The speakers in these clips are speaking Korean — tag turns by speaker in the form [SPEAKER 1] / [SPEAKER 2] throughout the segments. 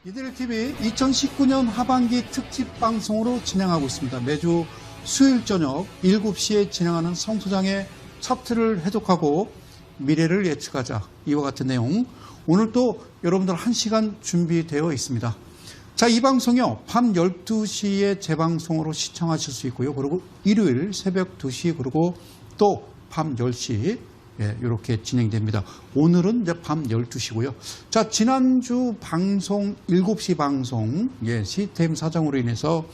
[SPEAKER 1] 이데일TV 2019년 하반기 특집 방송으로 진행하고 있습니다. 매주 수요일 저녁 7시에 진행하는 성 소장의 차트를 해독하고 미래를 예측하자. 이와 같은 내용. 오늘 또 여러분들 1시간 준비되어 있습니다. 자, 이 방송이요. 밤 12시에 재방송으로 시청하실 수 있고요. 그리고 일요일 새벽 2시 그리고 또 밤 10시 이렇게 진행됩니다. 오늘은 이제 밤 12시고요. 자, 지난주 방송 7시 방송 시스템 사정으로 인해서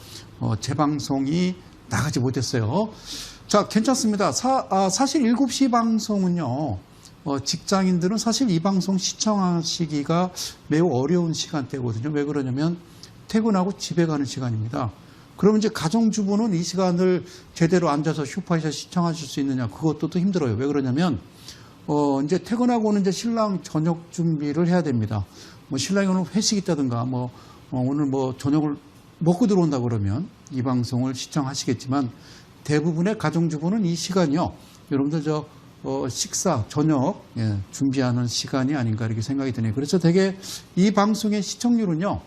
[SPEAKER 1] 재방송이 나가지 못했어요. 자, 괜찮습니다. 사실 7시 방송은요. 직장인들은 사실 이 방송 시청하시기가 매우 어려운 시간대거든요. 왜 그러냐면 퇴근하고 집에 가는 시간입니다. 그러면 이제 가정주부는 이 시간을 제대로 앉아서 슈퍼에서 시청하실 수 있느냐, 그것도 또 힘들어요. 왜 그러냐면 이제 퇴근하고는 이제 신랑 저녁 준비를 해야 됩니다. 뭐 신랑이 오늘 회식 있다든가 오늘 저녁을 먹고 들어온다 그러면 이 방송을 시청하시겠지만 대부분의 가정주부는 이 시간이요. 여러분들 식사, 저녁 준비하는 시간이 아닌가 이렇게 생각이 드네요. 그래서 되게 이 방송의 시청률은요.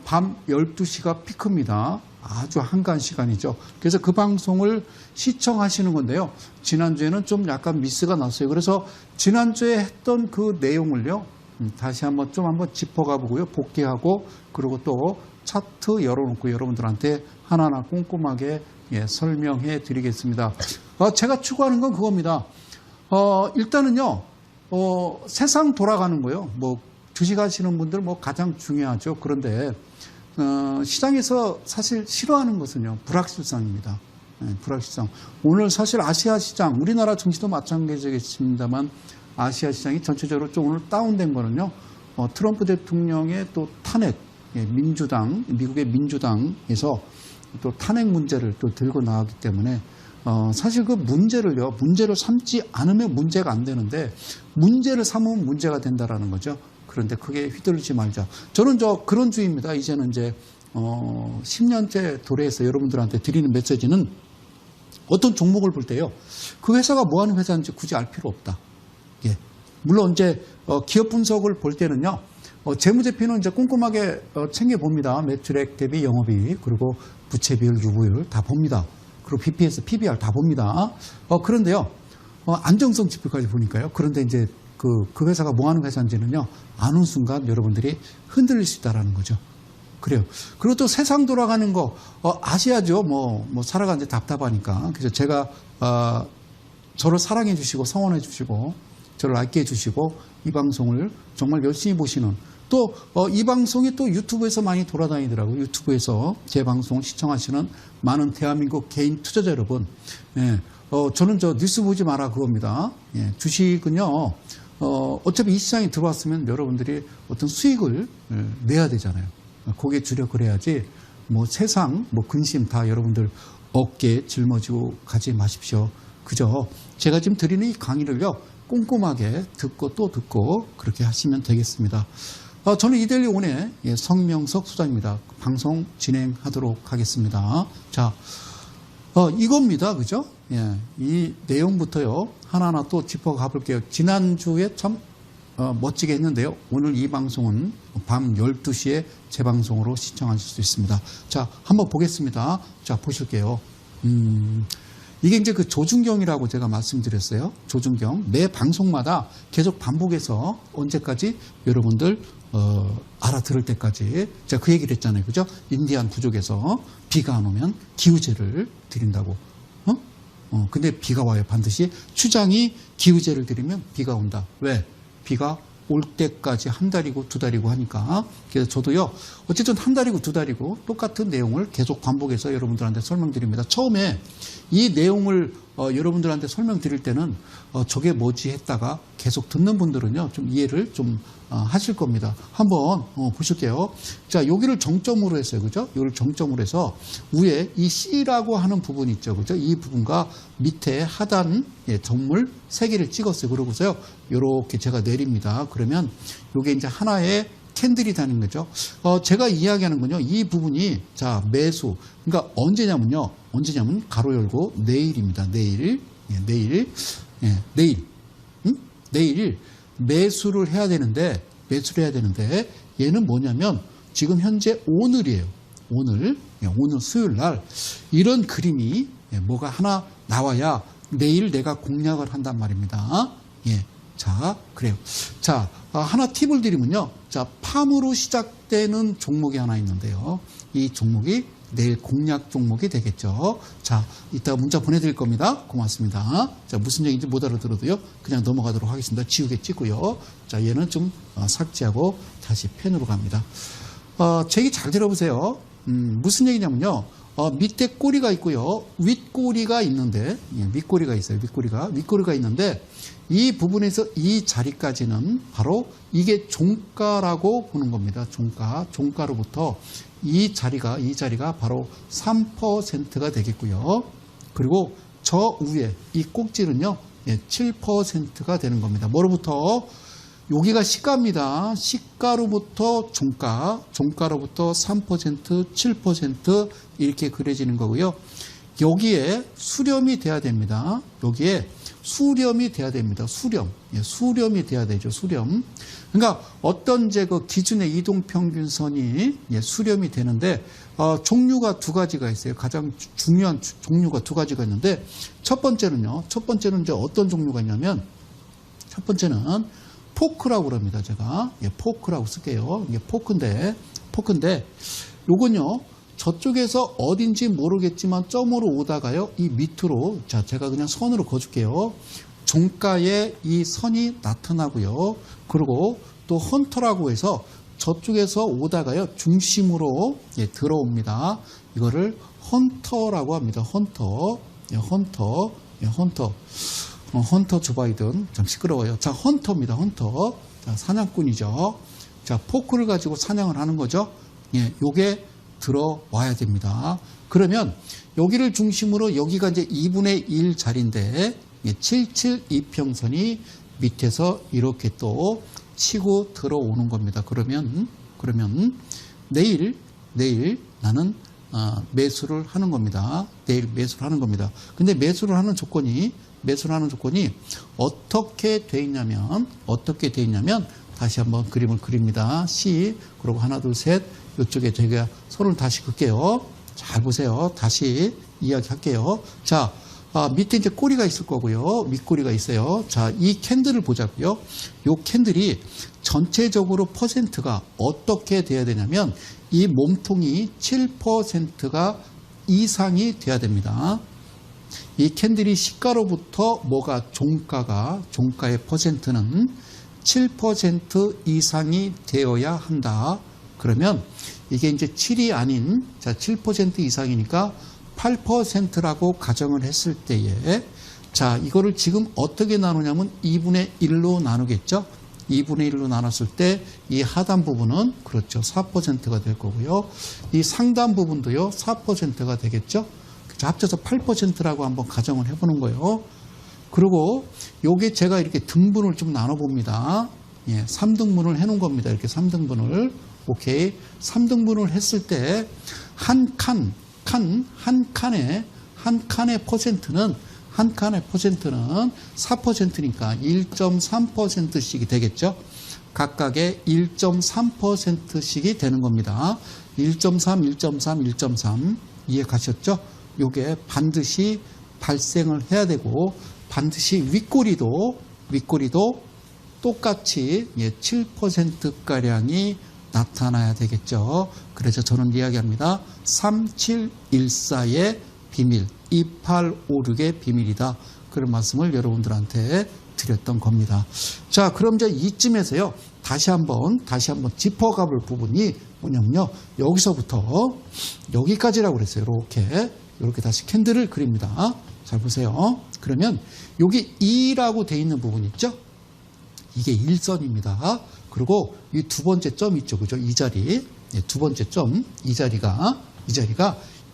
[SPEAKER 1] 밤 12시가 피크입니다. 아주 한가한 시간이죠. 그래서 그 방송을 시청하시는 건데요. 지난주에는 좀 약간 미스가 났어요. 그래서 지난주에 했던 그 내용을요. 다시 한번 짚어가 보고요. 복귀하고 그리고 또 차트 열어놓고 여러분들한테 하나하나 꼼꼼하게 설명해 드리겠습니다. 제가 추구하는 건 그겁니다. 일단은요. 세상 돌아가는 거요. 주식하시는 분들 가장 중요하죠. 그런데 시장에서 사실 싫어하는 것은요. 불확실성입니다. 불확실성. 오늘 사실 아시아 시장, 우리나라 증시도 마찬가지겠습니다만 아시아 시장이 전체적으로 좀 오늘 다운된 거는요. 트럼프 대통령의 또 탄핵, 민주당, 미국의 민주당에서 또 탄핵 문제를 또 들고 나왔기 때문에 사실 그 문제를 삼지 않으면 문제가 안 되는데 문제를 삼으면 문제가 된다라는 거죠. 그런데 크게 휘둘리지 말자. 저는 그런 주의입니다. 이제는 이제 10년째 도래해서 여러분들한테 드리는 메시지는 어떤 종목을 볼 때요. 그 회사가 뭐 하는 회사인지 굳이 알 필요 없다. 물론 이제 기업 분석을 볼 때는요. 재무제표는 이제 꼼꼼하게 챙겨봅니다. 매출액 대비 영업이익 그리고 부채 비율, 유보율 다 봅니다. 그리고 BPS, PBR 다 봅니다. 그런데요. 안정성 지표까지 보니까요. 그런데 이제 그 회사가 뭐 하는 회사인지는요, 아는 순간 여러분들이 흔들릴 수 있다라는 거죠. 그래요. 그리고 또 세상 돌아가는 거, 아시아죠. 살아가는데 답답하니까. 그래서 제가, 저를 사랑해 주시고, 성원해 주시고, 저를 알게 해 주시고, 이 방송을 정말 열심히 보시는, 또, 이 방송이 또 유튜브에서 많이 돌아다니더라고요. 유튜브에서 제 방송을 시청하시는 많은 대한민국 개인 투자자 여러분. 저는 뉴스 보지 마라 그겁니다. 주식은요, 어차피 이 시장에 들어왔으면 여러분들이 어떤 수익을 내야 되잖아요. 거기에 주력을 해야지, 세상, 근심 다 여러분들 어깨에 짊어지고 가지 마십시오. 그죠? 제가 지금 드리는 이 강의를요, 꼼꼼하게 듣고 또 듣고 그렇게 하시면 되겠습니다. 저는 이데일리 온의 성명석 소장입니다. 방송 진행하도록 하겠습니다. 자, 이겁니다. 그죠? 이 내용부터요. 하나하나 또 짚어가 볼게요. 지난주에 참 멋지게 했는데요. 오늘 이 방송은 밤 12시에 재방송으로 시청하실 수 있습니다. 자, 한번 보겠습니다. 자, 보실게요. 이게 이제 그 조준경이라고 제가 말씀드렸어요. 조준경. 매 방송마다 계속 반복해서 언제까지 여러분들 알아들을 때까지 제가 그 얘기를 했잖아요. 그죠? 인디안 부족에서 비가 안 오면 기우제를 드린다고. 근데 비가 와요. 반드시. 추장이 기우제를 드리면 비가 온다. 왜? 비가 올 때까지 한 달이고 두 달이고 하니까. 그래서 저도요. 어쨌든 한 달이고 두 달이고 똑같은 내용을 계속 반복해서 여러분들한테 설명드립니다. 처음에 이 내용을 여러분들한테 설명드릴 때는 저게 뭐지 했다가 계속 듣는 분들은요. 좀 이해를 좀 하실 겁니다. 한번 보실게요. 자, 여기를 정점으로 했어요. 그죠? 여기를 정점으로 해서 위에 이 C라고 하는 부분 있죠. 그죠? 이 부분과 밑에 하단 점물 3개를 찍었어요. 그러고서요. 이렇게 제가 내립니다. 그러면 이게 이제 하나의 캔들이 다는 거죠. 제가 이야기하는 건요. 이 부분이 자, 매수. 그러니까 언제냐면 가로 열고 내일입니다. 내일. 내일 매수를 해야 되는데 얘는 뭐냐면 지금 현재 오늘이에요. 오늘 수요일 날 이런 그림이 뭐가 하나 나와야 내일 내가 공략을 한단 말입니다. 예. 자, 그래요. 자, 하나 팁을 드리면요. 자, 팜으로 시작되는 종목이 하나 있는데요. 이 종목이 내일 공략 종목이 되겠죠. 자, 이따가 문자 보내드릴 겁니다. 고맙습니다. 자, 무슨 얘기인지 못 알아들어도요. 그냥 넘어가도록 하겠습니다. 지우개 찍고요. 자, 얘는 좀 삭제하고 다시 펜으로 갑니다. 제 얘기 잘 들어보세요. 무슨 얘기냐면요. 밑에 꼬리가 있고요. 윗꼬리가 있는데, 윗꼬리가 있어요. 윗꼬리가 있는데, 이 부분에서 이 자리까지는 바로 이게 종가라고 보는 겁니다. 종가로부터 이 자리가 바로 3%가 되겠고요. 그리고 저 위에 이 꼭지는요, 7%가 되는 겁니다. 뭐로부터? 여기가 시가입니다. 시가로부터 종가로부터 3%, 7% 이렇게 그려지는 거고요. 여기에 수렴이 돼야 됩니다. 여기에 수렴이 돼야 됩니다. 수렴이 돼야 되죠. 수렴. 그러니까 어떤 그 기준의 이동평균선이 수렴이 되는데 종류가 두 가지가 있어요. 가장 중요한 종류가 두 가지가 있는데 첫 번째는 이제 어떤 종류가 있냐면 첫 번째는 포크라고 그럽니다. 제가 포크라고 쓸게요. 이게 포크인데 요건요. 저쪽에서 어딘지 모르겠지만 점으로 오다가요. 이 밑으로 자 제가 그냥 선으로 그어줄게요. 종가에 이 선이 나타나고요. 그리고 또 헌터라고 해서 저쪽에서 오다가요. 중심으로 들어옵니다. 이거를 헌터라고 합니다. 헌터 조 바이든 좀 시끄러워요. 자, 헌터입니다. 헌터. 자, 사냥꾼이죠. 자, 포크를 가지고 사냥을 하는 거죠. 요게 들어와야 됩니다. 그러면 여기를 중심으로 여기가 이제 2분의 1 자리인데 772평선이 밑에서 이렇게 또 치고 들어오는 겁니다. 그러면 내일 나는 매수를 하는 겁니다. 내일 매수를 하는 겁니다. 근데 매수를 하는 조건이 어떻게 돼 있냐면 다시 한번 그림을 그립니다. C 그리고 하나 둘 셋 이쪽에 제가 손을 다시 긋게요. 잘 보세요. 다시 이야기할게요. 자, 밑에 이제 꼬리가 있을 거고요. 윗꼬리가 있어요. 자, 이 캔들을 보자고요. 이 캔들이 전체적으로 퍼센트가 어떻게 돼야 되냐면 이 몸통이 7%가 이상이 돼야 됩니다. 이 캔들이 시가로부터 종가의 퍼센트는 7% 이상이 되어야 한다. 그러면 이게 이제 7이 아닌 7% 이상이니까 8%라고 가정을 했을 때에 자, 이거를 지금 어떻게 나누냐면 2분의 1로 나누겠죠. 2분의 1로 나눴을 때 이 하단 부분은 그렇죠. 4%가 될 거고요. 이 상단 부분도요. 4%가 되겠죠. 합쳐서 8%라고 한번 가정을 해보는 거예요. 그리고 요게 제가 이렇게 등분을 좀 나눠봅니다. 3등분을 해놓은 겁니다. 이렇게 3등분을. 오케이. 3등분을 했을 때 한 칸의 퍼센트는 4%니까 1.3%씩이 되겠죠. 각각의 1.3%씩이 되는 겁니다. 1.3 이해 가셨죠? 요게 반드시 발생을 해야 되고 반드시 윗꼬리도 똑같이 7%가량이 나타나야 되겠죠. 그래서 저는 이야기합니다. 3714의 비밀, 2856의 비밀이다. 그런 말씀을 여러분들한테 드렸던 겁니다. 자, 그럼 이제 이쯤에서요. 다시 한번 짚어가 볼 부분이 뭐냐면요. 여기서부터 여기까지라고 그랬어요. 이렇게 다시 캔들을 그립니다. 잘 보세요. 그러면 여기 2라고 돼 있는 부분 있죠? 이게 일선입니다. 그리고 이 두 번째 점 있죠. 그죠? 이 자리. 두 번째 점. 이 자리가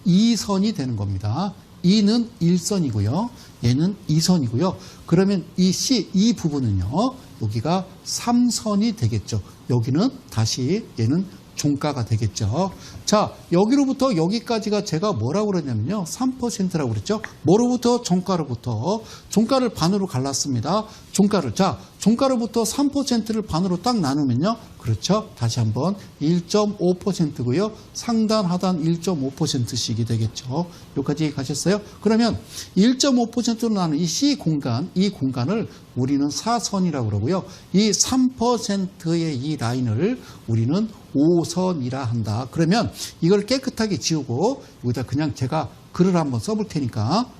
[SPEAKER 1] 2선이 되는 겁니다. 2는 1선이고요. 얘는 2선이고요. 그러면 이 부분은요. 여기가 3선이 되겠죠. 여기는 다시 얘는 종가가 되겠죠. 자, 여기로부터 여기까지가 제가 뭐라고 그랬냐면요. 3%라고 그랬죠. 뭐로부터? 종가로부터. 종가를 반으로 갈랐습니다. 종가를. 자, 종가로부터 3%를 반으로 딱 나누면요. 그렇죠. 다시 한번 1.5%고요. 상단, 하단 1.5%씩이 되겠죠. 여기까지 가셨어요? 그러면 1.5%로 나눈 이 C 공간, 이 공간을 우리는 사선이라고 그러고요. 이 3%의 이 라인을 우리는 5선이라 한다. 그러면 이걸 깨끗하게 지우고 여기다 그냥 제가 글을 한번 써볼 테니까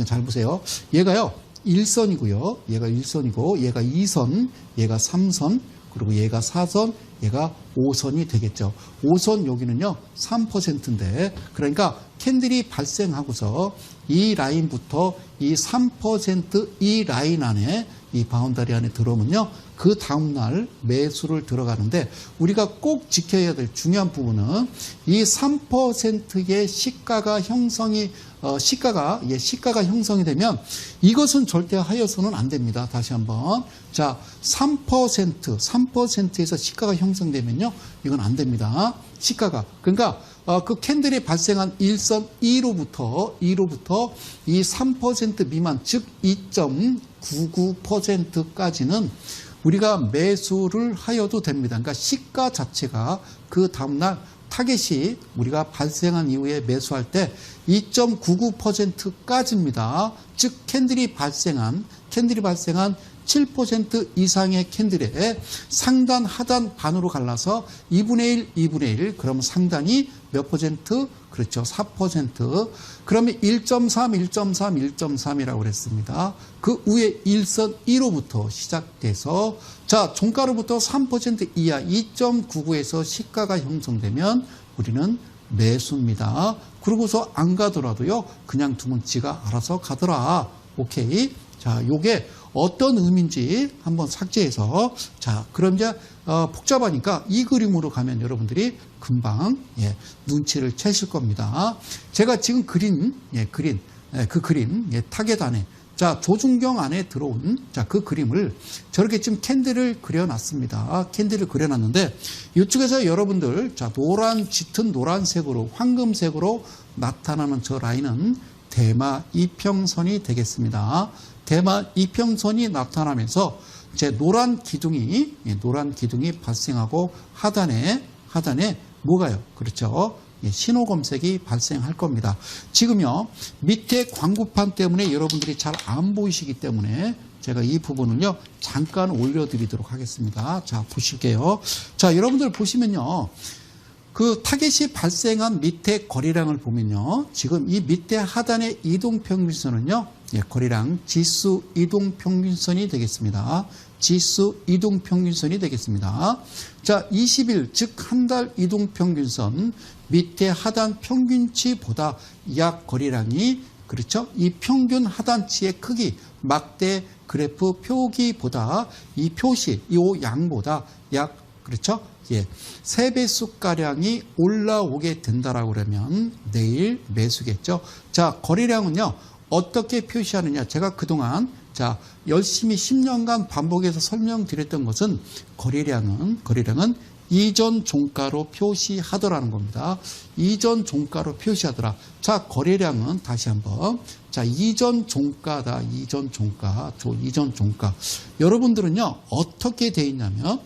[SPEAKER 1] 잘 보세요. 얘가요. 1선이고요. 얘가 1선이고 얘가 2선, 얘가 3선, 그리고 얘가 4선, 얘가 5선이 되겠죠. 5선 여기는요 3%인데 그러니까 캔들이 발생하고서 이 라인부터 이 3% 이 라인 안에 이 바운더리 안에 들어오면요 그 다음날 매수를 들어가는데 우리가 꼭 지켜야 될 중요한 부분은 이 3%의 시가가 형성이 시가가 형성이 되면 이것은 절대 하여서는 안 됩니다. 다시 한번. 자, 3%에서 시가가 형성되면요. 이건 안 됩니다. 시가가. 그러니까 그 캔들이 발생한 1선 2로부터 이 3% 미만 즉 2.99%까지는 우리가 매수를 하여도 됩니다. 그러니까 시가 자체가 그 다음날 타겟이 우리가 발생한 이후에 매수할 때 2.99%까지입니다. 즉 캔들이 발생한 7% 이상의 캔들에 상단, 하단 반으로 갈라서 2분의 1, 그러면 상단이 몇 퍼센트? 그렇죠. 4%. 그러면 1.3이라고 그랬습니다. 그 위에 1선 1호부터 시작돼서 자, 종가로부터 3% 이하 2.99에서 시가가 형성되면 우리는 매수입니다. 그러고서 안 가더라도요. 그냥 두면 지가 알아서 가더라. 오케이. 자, 요게 어떤 의미인지 한번 삭제해서 자, 그럼 이제 복잡하니까 이 그림으로 가면 여러분들이 금방 눈치를 채실 겁니다. 제가 지금 그린 타겟 안에 자, 조준경 안에 들어온 그 그림을 저렇게 지금 캔들을 그려놨습니다. 캔들을 그려놨는데 이쪽에서 여러분들 자, 짙은 노란색으로 황금색으로 나타나는 저 라인은 대마 이평선이 되겠습니다. 대마 이평선이 나타나면서 이제 노란 기둥이 발생하고 하단에 뭐가요? 그렇죠. 신호 검색이 발생할 겁니다. 지금요 밑에 광고판 때문에 여러분들이 잘 안 보이시기 때문에 제가 이 부분을요 잠깐 올려드리도록 하겠습니다. 자, 보실게요. 자, 여러분들 보시면요. 그 타겟이 발생한 밑에 거래량을 보면요. 지금 이 밑에 하단의 이동평균선은요. 거래량 지수 이동평균선이 되겠습니다. 지수 이동평균선이 되겠습니다. 자, 20일 즉 한 달 이동평균선 밑에 하단 평균치보다 약 거래량이 그렇죠? 이 평균 하단치의 크기 막대 그래프 표기보다 이 표시 이 양보다 약 그렇죠? 3배수가량이 올라오게 된다라고 그러면 내일 매수겠죠. 자, 거래량은요, 어떻게 표시하느냐. 제가 그동안 자, 열심히 10년간 반복해서 설명드렸던 것은 거래량은 이전 종가로 표시하더라는 겁니다. 이전 종가로 표시하더라. 자, 거래량은 다시 한번. 자, 이전 종가다. 이전 종가. 이전 종가. 여러분들은요, 어떻게 돼 있냐면,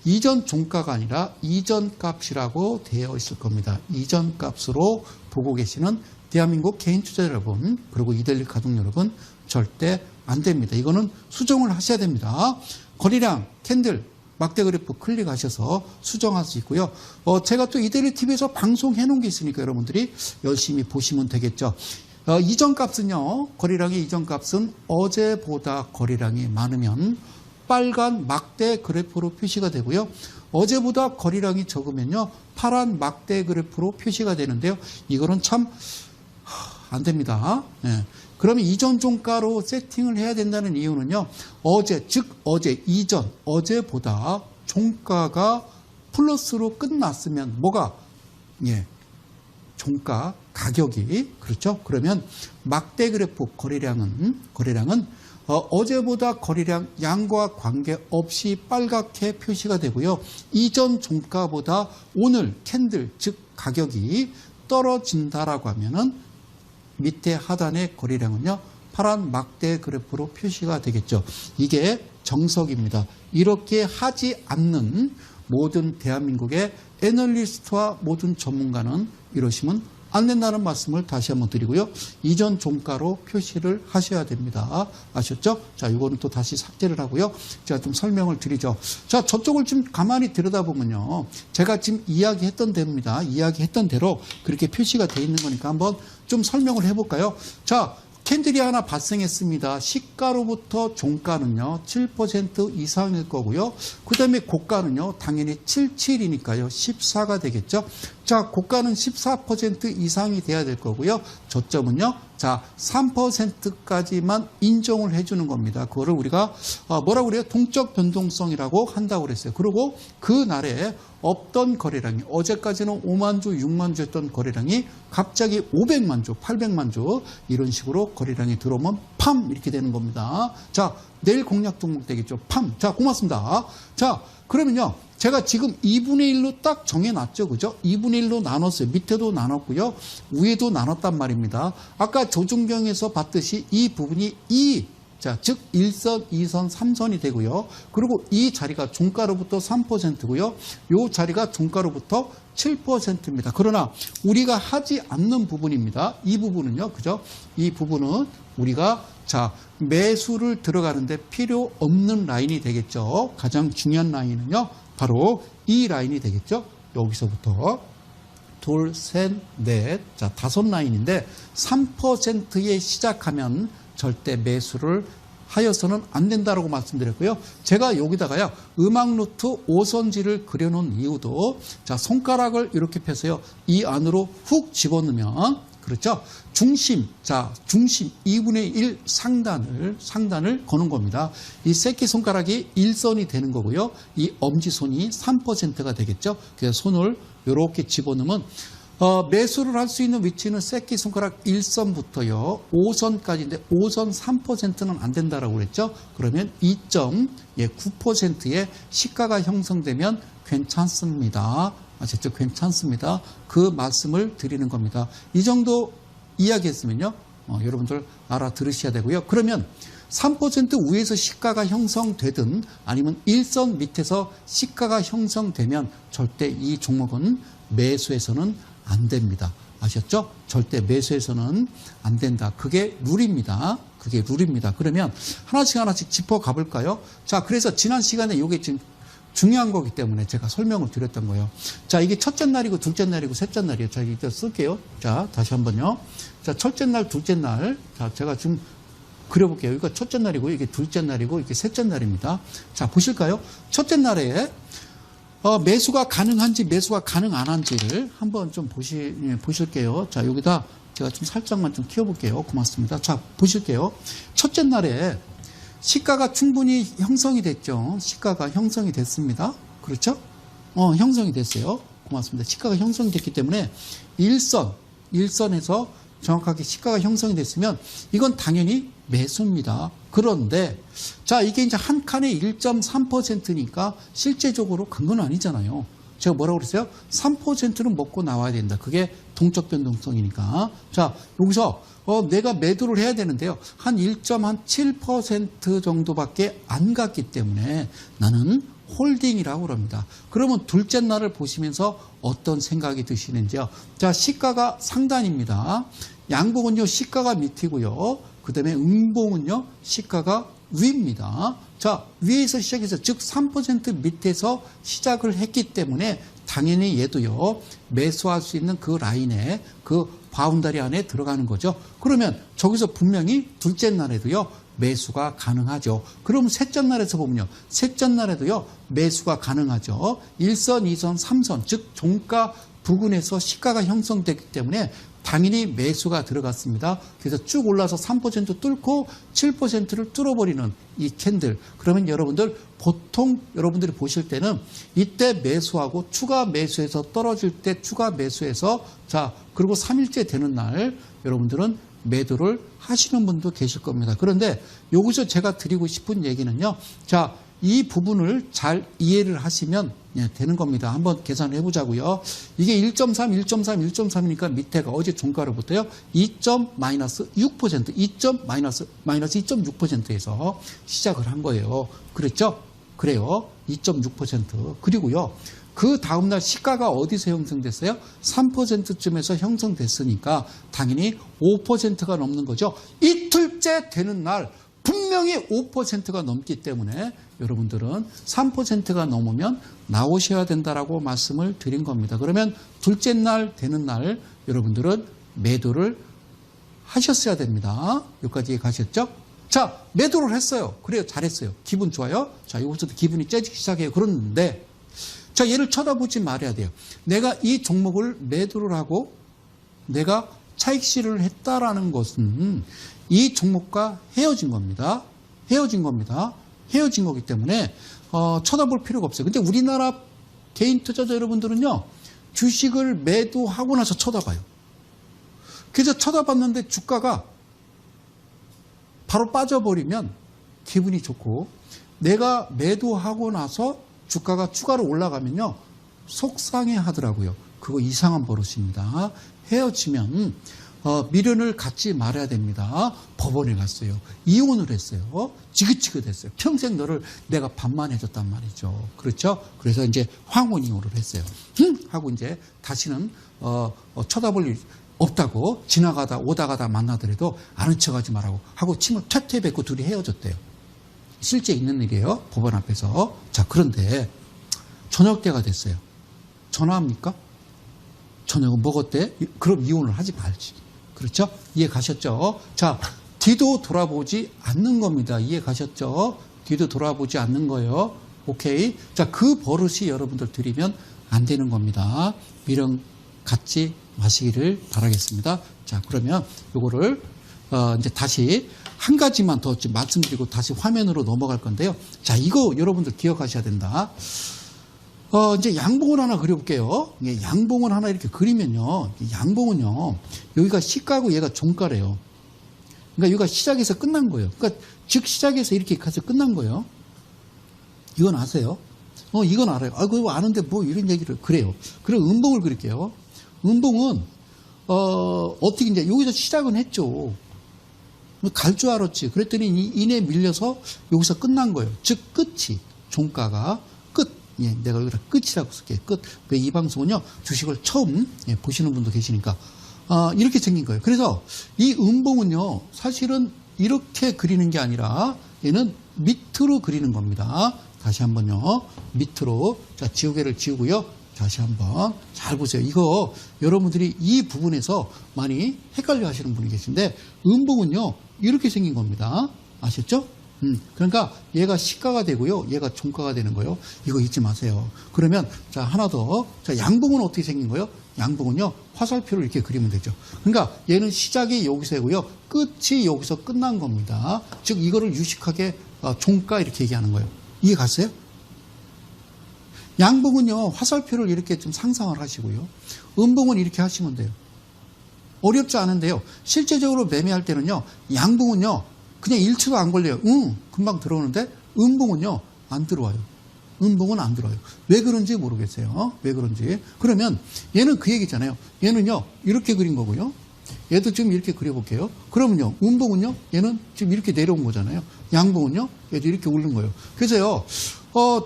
[SPEAKER 1] 이전 종가가 아니라 이전 값이라고 되어 있을 겁니다. 이전 값으로 보고 계시는 대한민국 개인 투자자 여러분, 그리고 이데일리 가족 여러분, 절대 안 됩니다. 이거는 수정을 하셔야 됩니다. 거래량, 캔들, 막대 그래프 클릭하셔서 수정할 수 있고요. 제가 또 이데일리 TV에서 방송해 놓은 게 있으니까 여러분들이 열심히 보시면 되겠죠. 이전 값은요, 거래량의 이전 값은 어제보다 거래량이 많으면 빨간 막대 그래프로 표시가 되고요. 어제보다 거래량이 적으면요, 파란 막대 그래프로 표시가 되는데요. 이거는 참 안 됩니다. 그러면 이전 종가로 세팅을 해야 된다는 이유는요. 어제보다 종가가 플러스로 끝났으면 뭐가? 종가 가격이 그렇죠. 그러면 막대 그래프 거래량은 어제보다 거래량 양과 관계없이 빨갛게 표시가 되고요. 이전 종가보다 오늘 캔들 즉 가격이 떨어진다라고 하면은 밑에 하단의 거래량은요 파란 막대 그래프로 표시가 되겠죠. 이게 정석입니다. 이렇게 하지 않는 모든 대한민국의 애널리스트와 모든 전문가는 이러시면 안 된다는 말씀을 다시 한번 드리고요. 이전 종가로 표시를 하셔야 됩니다. 아셨죠? 자, 이거는 또 다시 삭제를 하고요. 제가 좀 설명을 드리죠. 자, 저쪽을 좀 가만히 들여다보면요. 제가 지금 이야기했던 대로입니다. 이야기했던 대로 그렇게 표시가 돼 있는 거니까 한번 좀 설명을 해볼까요? 자, 캔들이 하나 발생했습니다. 시가로부터 종가는요 7% 이상일 거고요. 그 다음에 고가는요 당연히 77이니까요 14가 되겠죠. 자, 고가는 14% 이상이 돼야 될 거고요. 저점은요 자 3%까지만 인정을 해주는 겁니다. 그거를 우리가 뭐라고 그래요? 동적 변동성이라고 한다고 그랬어요. 그리고 그 날에 없던 거래량이 어제까지는 5만 주, 6만 주 했던 거래량이 갑자기 500만 주, 800만 주 이런 식으로 거래량이 들어오면 팜 이렇게 되는 겁니다. 자, 내일 공략 종목 되겠죠. 팜. 자, 고맙습니다. 자, 그러면요. 제가 지금 2분의 1로 딱 정해놨죠. 그죠? 2분의 1로 나눴어요. 밑에도 나눴고요. 위에도 나눴단 말입니다. 아까 조준경에서 봤듯이 이 부분이 자, 즉 1선, 2선, 3선이 되고요. 그리고 이 자리가 종가로부터 3%고요. 이 자리가 종가로부터 7%입니다. 그러나 우리가 하지 않는 부분입니다. 이 부분은요. 그죠? 이 부분은 우리가 자, 매수를 들어가는데 필요 없는 라인이 되겠죠. 가장 중요한 라인은요. 바로 이 라인이 되겠죠. 여기서부터 둘, 셋, 넷, 자, 5라인인데 3%에 시작하면 절대 매수를 하여서는 안 된다라고 말씀드렸고요. 제가 여기다가요 음악 루트 5선지를 그려놓은 이유도 자 손가락을 이렇게 펴서요 이 안으로 훅 집어넣으면 그렇죠. 중심 2분의 1 상단을 거는 겁니다. 이 새끼손가락이 1선이 되는 거고요. 이 엄지손이 3%가 되겠죠. 그래서 손을 이렇게 집어넣으면 매수를 할 수 있는 위치는 새끼손가락 1선부터요 5선까지인데 5선 3%는 안 된다라고 그랬죠. 그러면 2.9%의 시가가 형성되면 괜찮습니다. 아셨죠? 괜찮습니다. 그 말씀을 드리는 겁니다. 이 정도 이야기했으면요 여러분들 알아들으셔야 되고요. 그러면 3% 위에서 시가가 형성되든 아니면 1선 밑에서 시가가 형성되면 절대 이 종목은 매수해서는 안 됩니다. 아셨죠? 절대 매수해서는 안 된다. 그게 룰입니다. 그게 룰입니다. 그러면 하나씩 짚어 가볼까요? 자, 그래서 지난 시간에 이게 지금 중요한 거기 때문에 제가 설명을 드렸던 거예요. 자, 이게 첫째 날이고 둘째 날이고 셋째 날이에요. 자, 이제 쓸게요. 자, 다시 한번요. 자, 첫째 날, 둘째 날. 자, 제가 지금 그려볼게요. 이거 첫째 날이고 이게 둘째 날이고 이게 셋째 날입니다. 자, 보실까요? 첫째 날에 매수가 가능한지 매수가 가능 안 한지를 한번 좀 보실게요. 자, 여기다 제가 좀 살짝만 좀 키워볼게요. 고맙습니다. 자, 보실게요. 첫째 날에 시가가 충분히 형성이 됐죠. 시가가 형성이 됐습니다. 그렇죠? 형성이 됐어요. 고맙습니다. 시가가 형성이 됐기 때문에 1선에서 정확하게 시가가 형성이 됐으면 이건 당연히 매수입니다. 그런데 자, 이게 이제 한 칸에 1.3%니까 실제적으로 큰 건 아니잖아요. 제가 뭐라고 그랬어요? 3%는 먹고 나와야 된다. 그게 동적 변동성이니까. 자, 여기서 내가 매도를 해야 되는데요. 한 1.7% 정도밖에 안 갔기 때문에 나는 홀딩이라고 그럽니다. 그러면 둘째 날을 보시면서 어떤 생각이 드시는지요? 자, 시가가 상단입니다. 양봉은요, 시가가 밑이고요. 그 다음에 음봉은요, 시가가 위입니다. 자, 위에서 시작해서 즉 3% 밑에서 시작을 했기 때문에 당연히 얘도요, 매수할 수 있는 그 라인에 그 바운다리 안에 들어가는 거죠. 그러면 저기서 분명히 둘째 날에도요, 매수가 가능하죠. 그럼 셋째 날에서 보면요, 셋째 날에도요, 매수가 가능하죠. 1선, 2선, 3선, 즉 종가 부근에서 시가가 형성됐기 때문에 당연히 매수가 들어갔습니다. 그래서 쭉 올라서 3% 뚫고 7%를 뚫어버리는 이 캔들. 그러면 여러분들 보통 여러분들이 보실 때는 이때 매수하고 추가 매수해서 떨어질 때 추가 매수해서 자, 그리고 3일째 되는 날 여러분들은 매도를 하시는 분도 계실 겁니다. 그런데 여기서 제가 드리고 싶은 얘기는요. 자, 이 부분을 잘 이해를 하시면 되는 겁니다. 한번 계산을 해보자고요. 이게 1.3, 1.3, 1.3이니까 밑에가 어제 종가로부터요. 2.-6%, 2.-2.6%에서 시작을 한 거예요. 그랬죠? 그래요. 2.6%. 그리고요. 그 다음날 시가가 어디서 형성됐어요? 3%쯤에서 형성됐으니까 당연히 5%가 넘는 거죠. 이틀째 되는 날 분명히 5%가 넘기 때문에 여러분들은 3%가 넘으면 나오셔야 된다라고 말씀을 드린 겁니다. 그러면 둘째 날 되는 날 여러분들은 매도를 하셨어야 됩니다. 여기까지 가셨죠? 자, 매도를 했어요. 그래요. 잘했어요. 기분 좋아요. 자, 여기서도 기분이 째지기 시작해요. 그런데 자, 얘를 쳐다보지 말아야 돼요. 내가 이 종목을 매도를 하고 내가 차익 실현을 했다라는 것은 이 종목과 헤어진 겁니다. 헤어진 겁니다. 헤어진 거기 때문에 쳐다볼 필요가 없어요. 근데 우리나라 개인 투자자 여러분들은요. 주식을 매도하고 나서 쳐다봐요. 그래서 쳐다봤는데 주가가 바로 빠져버리면 기분이 좋고 내가 매도하고 나서 주가가 추가로 올라가면요. 속상해 하더라고요. 그거 이상한 버릇입니다. 헤어지면 미련을 갖지 말아야 됩니다. 법원에 갔어요. 이혼을 했어요. 지긋지긋했어요. 평생 너를 내가 반만해줬단 말이죠. 그렇죠? 그래서 이제 황혼이혼을 했어요. 하고 이제 다시는 쳐다볼 일 없다고 지나가다 오다가다 만나더라도 아는 척하지 말라고 하고 침을 퇴퇴 뱉고 둘이 헤어졌대요. 실제 있는 일이에요. 법원 앞에서. 자, 그런데 저녁 때가 됐어요. 전화합니까? 저녁은 먹었대? 그럼 이혼을 하지 말지. 그렇죠? 이해 가셨죠? 자, 뒤도 돌아보지 않는 겁니다. 이해 가셨죠? 뒤도 돌아보지 않는 거예요. 오케이. 자, 그 버릇이 여러분들 들이면 안 되는 겁니다. 미련 갖지 마시기를 바라겠습니다. 자, 그러면 요거를 이제 다시 한 가지만 더 말씀드리고 다시 화면으로 넘어갈 건데요. 자, 이거 여러분들 기억하셔야 된다. 이제 양봉을 하나 그려볼게요. 양봉을 하나 이렇게 그리면요. 양봉은요. 여기가 시가고 얘가 종가래요. 그러니까 여기가 시작에서 끝난 거예요. 그러니까 즉 시작에서 이렇게 가서 끝난 거예요. 이건 아세요? 이건 알아요. 그거 아는데 뭐 이런 얘기를 그래요. 그리고 음봉을 그릴게요. 음봉은 어떻게 이제 여기서 시작은 했죠. 갈 줄 알았지. 그랬더니 이내 밀려서 여기서 끝난 거예요. 즉 끝이 종가가 끝. 예, 내가 여기다 끝이라고 쓸게요. 끝. 왜 이 방송은요 주식을 처음 보시는 분도 계시니까 이렇게 생긴 거예요. 그래서 이 음봉은요 사실은 이렇게 그리는 게 아니라 얘는 밑으로 그리는 겁니다. 다시 한번요 밑으로. 자, 지우개를 지우고요. 다시 한번 잘 보세요. 이거 여러분들이 이 부분에서 많이 헷갈려 하시는 분이 계신데 음봉은요 이렇게 생긴 겁니다. 아셨죠? 그러니까 얘가 시가가 되고요. 얘가 종가가 되는 거예요. 이거 잊지 마세요. 그러면 자, 하나 더. 자, 양봉은 어떻게 생긴 거예요? 양봉은요. 화살표를 이렇게 그리면 되죠. 그러니까 얘는 시작이 여기서고요. 끝이 여기서 끝난 겁니다. 즉 이거를 유식하게 종가 이렇게 얘기하는 거예요. 이해 갔어요? 양봉은요. 화살표를 이렇게 좀 상상을 하시고요. 음봉은 이렇게 하시면 돼요. 어렵지 않은데요. 실제적으로 매매할 때는요. 양봉은요. 그냥 1초도 안 걸려요. 금방 들어오는데 음봉은요. 안 들어와요. 음봉은 안 들어와요. 왜 그런지 모르겠어요. 왜 그런지. 그러면 얘는 그 얘기잖아요. 얘는요. 이렇게 그린 거고요. 얘도 지금 이렇게 그려볼게요. 그러면요. 음봉은요. 얘는 지금 이렇게 내려온 거잖아요. 양봉은요. 얘도 이렇게 오른 거예요. 그래서요.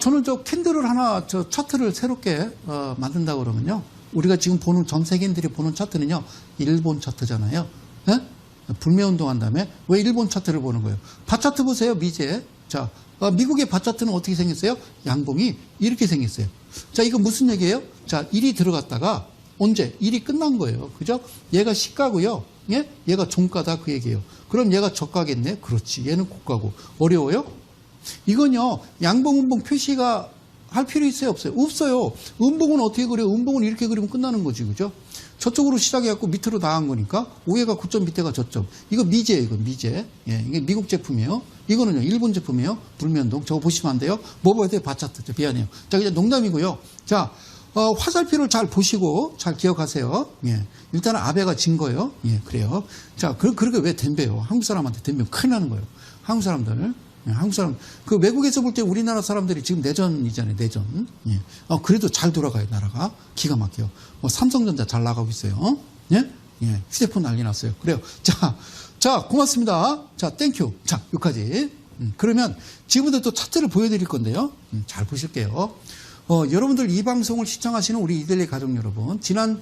[SPEAKER 1] 저는 저 캔들을 하나 저 차트를 새롭게 만든다 그러면요. 우리가 지금 보는 전 세계인들이 보는 차트는요. 일본 차트잖아요. 네? 불매운동 한 다음에 왜 일본 차트를 보는 거예요? 바차트 보세요. 미제. 자, 미국의 바차트는 어떻게 생겼어요? 양봉이 이렇게 생겼어요. 자, 이거 무슨 얘기예요? 자, 1이 들어갔다가 언제? 1이 끝난 거예요. 그죠? 얘가 시가고요. 예? 얘가 종가다 그 얘기예요. 그럼 얘가 저가겠네? 그렇지. 얘는 고가고. 어려워요? 이건요. 양봉, 음봉 표시가 할 필요 있어요? 없어요? 없어요. 음봉은 어떻게 그려요? 음봉은 이렇게 그리면 끝나는 거지. 그죠? 저쪽으로 시작해갖고 밑으로 나간 거니까 5회가 9점 밑에가 저점. 이거 미제예요. 이거 미제. 예, 이게 미국 제품이에요. 이거는요. 일본 제품이에요. 불면동. 저거 보시면 안 돼요. 뭐 봐야 돼요? 바차트. 미안해요. 자, 그냥 농담이고요. 자, 화살표를 잘 보시고 잘 기억하세요. 예. 일단은 아베가 진 거예요. 예, 그래요. 자, 그렇게 왜 덤벼요? 한국 사람한테 덤비면 큰일 나는 거예요. 한국 사람들. 예, 한국 사람, 그 외국에서 볼 때 우리나라 사람들이 지금 내전이잖아요, 내전. 예. 그래도 잘 돌아가요, 나라가. 기가 막혀요. 삼성전자 잘 나가고 있어요. 예? 예. 휴대폰 난리 났어요. 그래요. 자, 고맙습니다. 자, 땡큐. 자, 여기까지. 그러면 지금부터 또 차트를 보여드릴 건데요. 잘 보실게요. 여러분들 이 방송을 시청하시는 우리 이델리 가족 여러분, 지난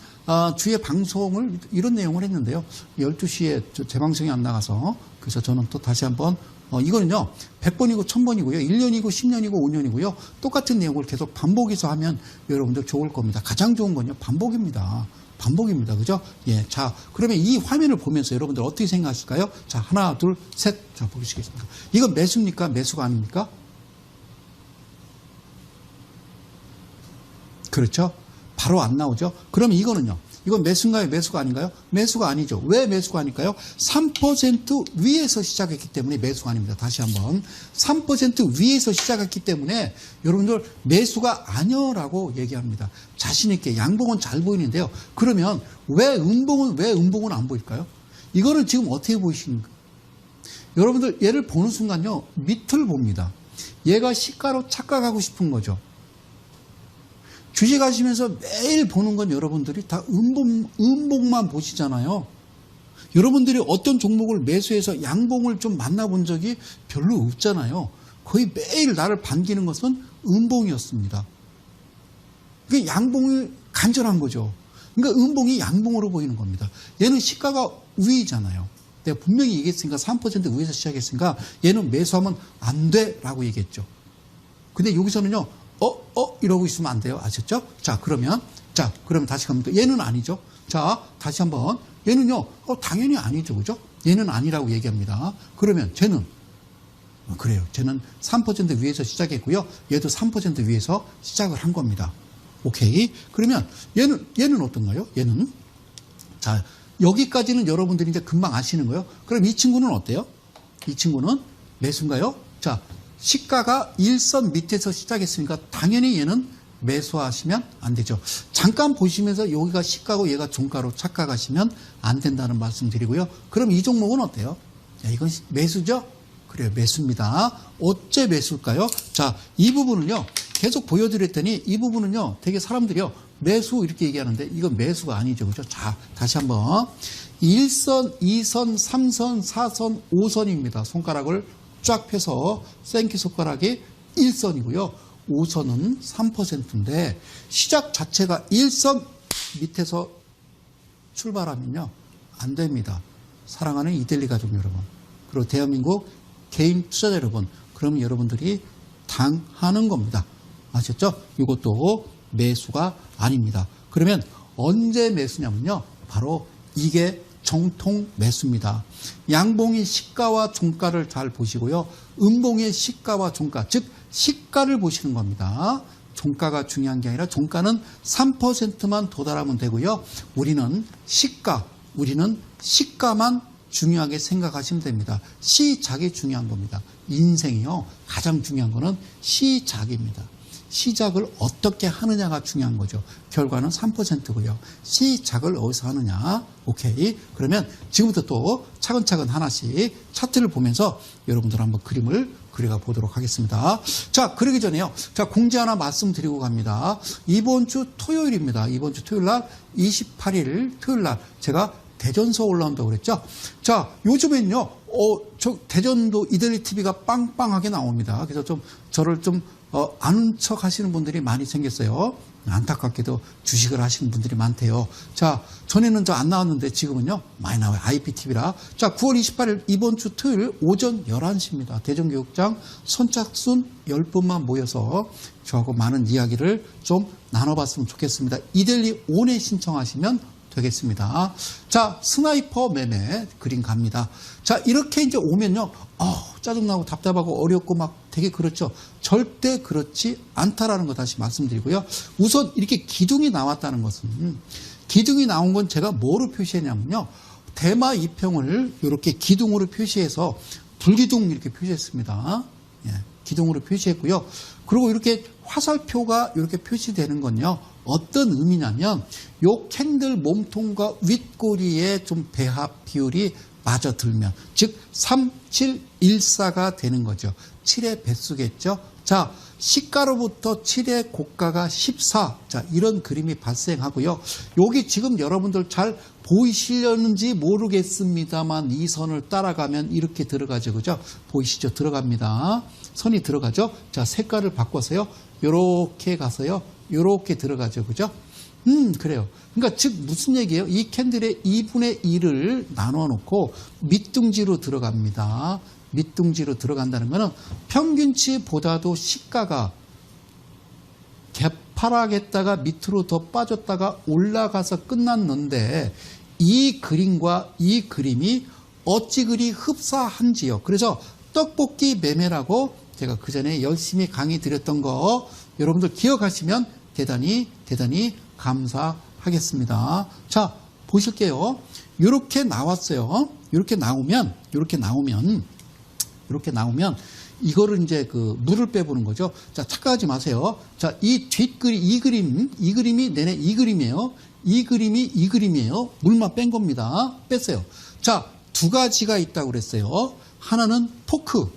[SPEAKER 1] 주에 방송을 이런 내용을 했는데요. 12시에 제 방송이 안 나가서, 그래서 저는 또 다시 한번 이거는요, 100번이고 1000번이고요. 1년이고 10년이고 5년이고요. 똑같은 내용을 계속 반복해서 하면 여러분들 좋을 겁니다. 가장 좋은 건요, 반복입니다. 반복입니다. 그죠? 예. 자, 그러면 이 화면을 보면서 여러분들 어떻게 생각하실까요? 자, 하나, 둘, 셋. 자, 보시겠습니다. 이건 매수입니까? 매수가 아닙니까? 그렇죠? 바로 안 나오죠? 그럼 이거는요? 이건 매수인가요? 매수가 아닌가요? 매수가 아니죠. 왜 매수가 아닐까요? 3% 위에서 시작했기 때문에 매수가 아닙니다. 다시 한번. 3% 위에서 시작했기 때문에 여러분들 매수가 아니라고 얘기합니다. 자신있게 양봉은 잘 보이는데요. 그러면 왜 음봉은 안 보일까요? 이거를 지금 어떻게 보이십니까? 여러분들 얘를 보는 순간요. 밑을 봅니다. 얘가 시가로 착각하고 싶은 거죠. 주식 하시면서 매일 보는 건 여러분들이 다 음봉만 보시잖아요. 여러분들이 어떤 종목을 매수해서 양봉을 좀 만나본 적이 별로 없잖아요. 거의 매일 나를 반기는 것은 음봉이었습니다. 그게 양봉이 간절한 거죠. 그러니까 음봉이 양봉으로 보이는 겁니다. 얘는 시가가 위잖아요. 내가 분명히 얘기했으니까 3% 위에서 시작했으니까 얘는 매수하면 안 돼라고 얘기했죠. 근데 여기서는요. 이러고 있으면 안 돼요. 아셨죠? 자, 그러면 다시 갑니다. 얘는 아니죠. 자, 다시 한번. 얘는요, 당연히 아니죠. 그죠? 얘는 아니라고 얘기합니다. 그러면 쟤는, 그래요. 쟤는 3% 위에서 시작했고요. 얘도 3% 위에서 시작을 한 겁니다. 오케이. 그러면 얘는 어떤가요? 얘는. 자, 여기까지는 여러분들이 이제 금방 아시는 거예요. 그럼 이 친구는 어때요? 이 친구는 매수인가요? 자, 시가가 1선 밑에서 시작했으니까 당연히 얘는 매수하시면 안 되죠. 잠깐 보시면서 여기가 시가고 얘가 종가로 착각하시면 안 된다는 말씀 드리고요. 그럼 이 종목은 어때요? 야, 이건 매수죠? 그래요. 매수입니다. 어째 매수일까요? 자, 이 부분은요. 계속 보여드렸더니 이 부분은요. 되게 사람들이요. 매수 이렇게 얘기하는데 이건 매수가 아니죠. 그죠? 자, 다시 한번. 1선, 2선, 3선, 4선, 5선입니다. 손가락을 쫙 펴서 생기손가락이 1선이고요. 5선은 3%인데 시작 자체가 1선 밑에서 출발하면요. 안 됩니다. 사랑하는 이델리 가족 여러분. 그리고 대한민국 개인 투자자 여러분. 그러면 여러분들이 당하는 겁니다. 아셨죠? 이것도 매수가 아닙니다. 그러면 언제 매수냐면요. 바로 이게 정통 매수입니다. 양봉이 시가와 종가를 잘 보시고요. 음봉의 시가와 종가, 즉 시가를 보시는 겁니다. 종가가 중요한 게 아니라 종가는 3%만 도달하면 되고요. 우리는 시가만 중요하게 생각하시면 됩니다. 시작이 중요한 겁니다. 인생이요. 가장 중요한 거는 시작입니다. 시작을 어떻게 하느냐가 중요한 거죠. 결과는 3%고요. 시작을 어디서 하느냐. 오케이. 그러면 지금부터 또 차근차근 하나씩 차트를 보면서 여러분들 한번 그림을 그려가 보도록 하겠습니다. 자, 그러기 전에요. 자, 공지 하나 말씀드리고 갑니다. 이번 주 토요일입니다. 이번 주 토요일 날 28일 토요일 날 제가 대전서 올라온다고 그랬죠. 자, 요즘엔요. 대전도 이델리 TV가 빵빵하게 나옵니다. 그래서 좀 저를 좀 아는 척 하시는 분들이 많이 생겼어요. 안타깝게도 주식을 하시는 분들이 많대요. 자, 전에는 저 안 나왔는데 지금은요, 많이 나와요. IPTV라. 자, 9월 28일 이번 주 토요일 오전 11시입니다. 대전교육장 선착순 10분만 모여서 저하고 많은 이야기를 좀 나눠봤으면 좋겠습니다. 이델리 온에 신청하시면 되겠습니다. 자, 스나이퍼 매매 그림 갑니다. 자, 이렇게 이제 오면요, 짜증나고 답답하고 어렵고 막 되게 그렇죠. 절대 그렇지 않다라는 거 다시 말씀드리고요. 우선 이렇게 기둥이 나왔다는 것은, 기둥이 나온 건 제가 뭐로 표시했냐면요. 대마 이평을 이렇게 기둥으로 표시해서 불기둥 이렇게 표시했습니다. 예, 기둥으로 표시했고요. 그리고 이렇게 화살표가 이렇게 표시되는 건요. 어떤 의미냐면 요 캔들 몸통과 윗꼬리의 좀 배합 비율이 마저 들면, 즉 3714가 되는 거죠. 7의 배수겠죠. 자, 시가로부터 7의 고가가 14. 자, 이런 그림이 발생하고요. 여기 지금 여러분들 잘 보이시려는지 모르겠습니다만 이 선을 따라가면 이렇게 들어가죠. 그죠? 보이시죠? 들어갑니다. 선이 들어가죠. 자, 색깔을 바꿔서요. 요렇게 가서요. 요렇게 들어가죠. 그죠? 그래요. 그러니까 즉 무슨 얘기예요? 이 캔들의 2분의 1을 나눠 놓고 밑둥지로 들어갑니다. 밑둥지로 들어간다는 것은 평균치보다도 시가가 개파락했다가 밑으로 더 빠졌다가 올라가서 끝났는데 이 그림과 이 그림이 어찌 그리 흡사한지요. 그래서 떡볶이 매매라고 제가 그 전에 열심히 강의 드렸던 거 여러분들 기억하시면 대단히 감사하겠습니다. 자, 보실게요. 이렇게 나왔어요. 이렇게 나오면 이거를 이제 그 물을 빼보는 거죠. 자, 착각하지 마세요. 자, 이 뒷그림, 이 그림이 내내 이 그림이에요. 이 그림이에요. 물만 뺀 겁니다. 뺐어요. 자, 두 가지가 있다고 그랬어요. 하나는 포크.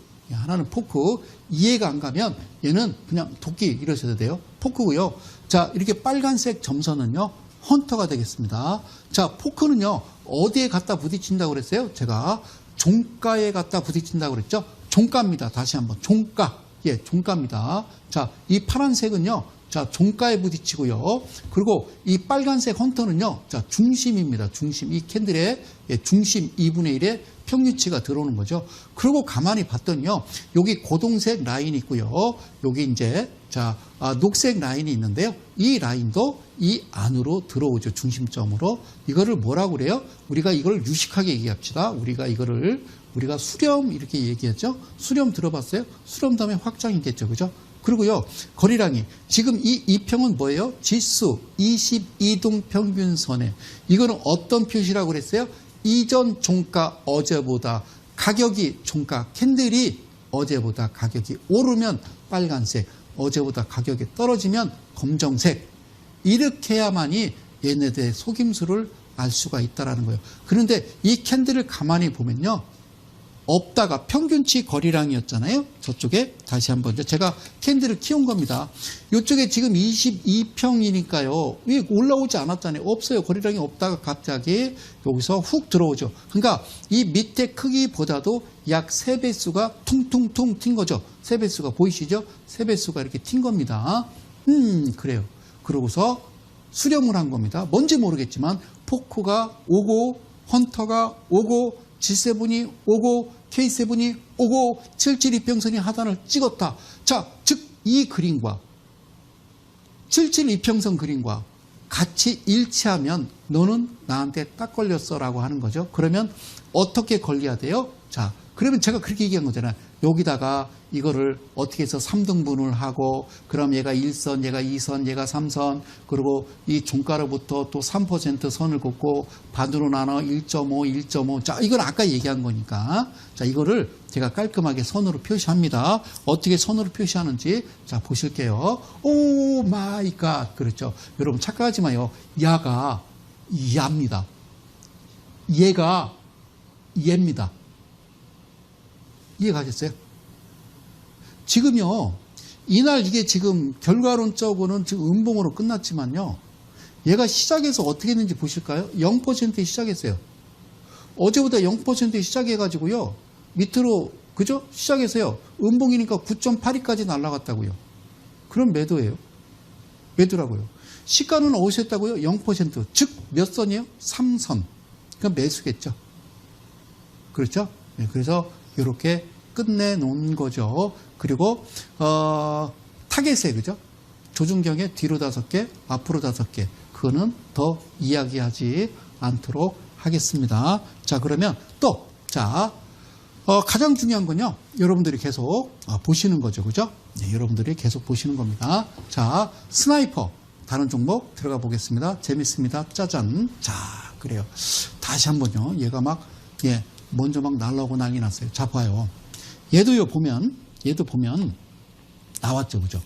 [SPEAKER 1] 이해가 안 가면 얘는 그냥 도끼 이러셔도 돼요. 포크고요. 자, 이렇게 빨간색 점선은요, 헌터가 되겠습니다. 자, 포크는요, 어디에 갖다 부딪힌다고 그랬어요? 제가 종가에 갖다 부딪힌다고 그랬죠? 종가입니다. 다시 한번. 종가. 예, 종가입니다. 자, 이 파란색은요, 자, 종가에 부딪히고요. 그리고 이 빨간색 헌터는요, 자, 중심입니다. 중심. 이 캔들의 중심 2분의 1의 평균치가 들어오는 거죠. 그리고 가만히 봤더니요, 여기 고동색 라인이 있고요. 여기 이제, 자, 녹색 라인이 있는데요. 이 라인도 이 안으로 들어오죠. 중심점으로. 이거를 뭐라고 그래요? 우리가 이걸 유식하게 얘기합시다. 우리가 수렴 이렇게 얘기했죠. 수렴 들어봤어요? 수렴 다음에 확장이겠죠. 그죠? 그리고요, 거리량이. 지금 이 이평은 뭐예요? 지수 22동 평균선에. 이거는 어떤 표시라고 그랬어요? 이전 종가 어제보다 가격이 종가 캔들이 어제보다 가격이 오르면 빨간색, 어제보다 가격이 떨어지면 검정색. 이렇게 해야만이 얘네들의 속임수를 알 수가 있다는 거예요. 그런데 이 캔들을 가만히 보면요, 없다가 평균치 거리량이었잖아요. 저쪽에 다시 한번 제가 캔들을 키운 겁니다. 이쪽에 지금 22평이니까요. 왜 올라오지 않았잖아요. 없어요. 거리량이 없다가 갑자기 여기서 훅 들어오죠. 그러니까 이 밑에 크기보다도 약 3배수가 퉁퉁퉁 튄 거죠. 3배수가 보이시죠? 3배수가 이렇게 튄 겁니다. 그래요. 그러고서 수렴을 한 겁니다. 뭔지 모르겠지만 포크가 오고 헌터가 오고 G7이 오고 K7이 오고 772평선이 하단을 찍었다. 자, 즉 이 그림과 772평선 그림과 같이 일치하면 너는 나한테 딱 걸렸어 라고 하는 거죠. 그러면 어떻게 걸려야 돼요? 자, 그러면 제가 그렇게 얘기한 거잖아요. 여기다가 이거를 어떻게 해서 3등분을 하고, 그럼 얘가 1선, 얘가 2선, 얘가 3선, 그리고 이 종가로부터 또 3% 선을 긋고 반으로 나눠 1.5, 1.5. 자, 이건 아까 얘기한 거니까. 자, 이거를 제가 깔끔하게 선으로 표시합니다. 어떻게 선으로 표시하는지 자, 보실게요. 오 마이 갓. 그렇죠. 여러분 착각하지 마요. 야가 야입니다. 얘가 얘입니다. 이해가셨어요? 지금요, 이날 이게 지금 결과론적으로는 지금 음봉으로 끝났지만요, 얘가 시작해서 어떻게 했는지 보실까요? 0%에 시작했어요. 어제보다 0%에 시작해가지고요, 밑으로, 그죠? 시작해서요, 음봉이니까 9.82까지 날아갔다고요. 그럼 매도예요. 매도라고요. 시가는 어디서 했다고요? 0%. 즉, 몇 선이에요? 3선. 그럼 매수겠죠. 그렇죠? 네, 그래서 이렇게 끝내놓은 거죠. 그리고 타겟에, 그죠? 조준경에 뒤로 5개, 앞으로 5개. 그거는 더 이야기하지 않도록 하겠습니다. 자, 그러면 또, 자, 가장 중요한 건요, 여러분들이 계속 보시는 거죠. 그죠? 네, 여러분들이 계속 보시는 겁니다. 자, 스나이퍼. 다른 종목 들어가 보겠습니다. 재밌습니다. 짜잔. 자, 그래요. 다시 한번요. 얘가 막, 예, 먼저 막 날라오고 난리 났어요. 자, 봐요. 얘도 보면 나왔죠. 그죠?